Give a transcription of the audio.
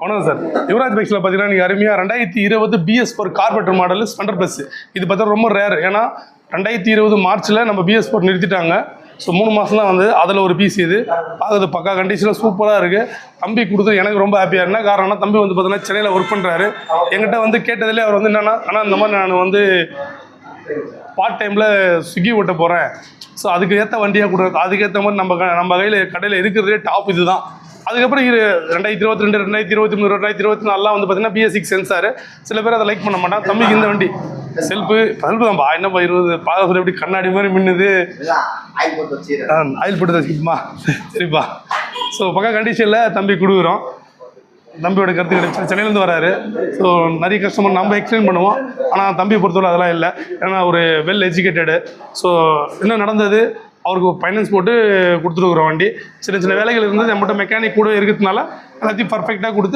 வணக்கம் சார். யுவராஜ் பைக்ஸில் பார்த்தீங்கன்னா நீங்கள் அருமையாக 2020 BS4 கார்பெட்டர் மாடல் ஸ்பெண்டர் ப்ளஸ். இது பார்த்தா ரொம்ப ரேர். ஏன்னா 2020 மார்ச்சில் நம்ம BS4 நிறுத்திட்டாங்க. ஸோ 3 மாதம் தான் வந்து அதில் ஒரு பீஸ் இது பார்க்குறது பக்கா கண்டிஷனில் சூப்பராக இருக்குது. தம்பி கொடுத்து எனக்கு ரொம்ப ஹாப்பியாக. என்ன காரணம்னா தம்பி வந்து பார்த்தீங்கன்னா சென்னையில் ஒர்க் பண்ணுறாரு. என்கிட்ட வந்து கேட்டதிலே அவர் வந்து என்னென்னா, ஆனால் இந்த மாதிரி நான் வந்து பார்ட் டைமில் ஸ்விக்கி ஓட்ட போகிறேன், ஸோ அதுக்கு ஏற்ற வண்டியாக கொடுக்குறது, அதுக்கேற்ற மாதிரி நம்ம கடையில் இருக்கிறதே டாப் இது தான். அதுக்கப்புறம் 2022, 2023, 2024 வந்து பார்த்தீங்கன்னா BS6 சென்சார். சில பேர் அதை லைக் பண்ண மாட்டான். தம்பிக்கு இந்த வண்டி செல்ஃபு தான்ப்பா, என்னப்பா 20 பார்க்க சொல்லி எப்படி கண்ணாடி மாதிரி மின்னுது. ஆயில் போட்டு வச்சுக்கிட்டுமா, சரிப்பா. ஸோ பக்கா கண்டிஷனில் தம்பி கொடுக்குறோம். தம்பியோட கருத்து கிடைச்சி சென்னையிலேருந்து வராரு. ஸோ நிறைய கஸ்டமர் நம்ம எக்ஸ்பிளைன் பண்ணுவோம். ஆனால் தம்பியை பொறுத்தவரை அதெல்லாம் இல்லை. ஏன்னா ஒரு வெல் எஜுகேட்டடு. ஸோ என்ன நடந்தது, அவருக்கு ஃபைனான்ஸ் போட்டு கொடுத்துருக்குறோம் வண்டி. சின்ன சின்ன வேலைகள் இருந்தது, நம்மகிட்ட மெக்கானிக் கூட இருக்கிறதுனால எல்லாத்தையும் பர்ஃபெக்டாக கொடுத்து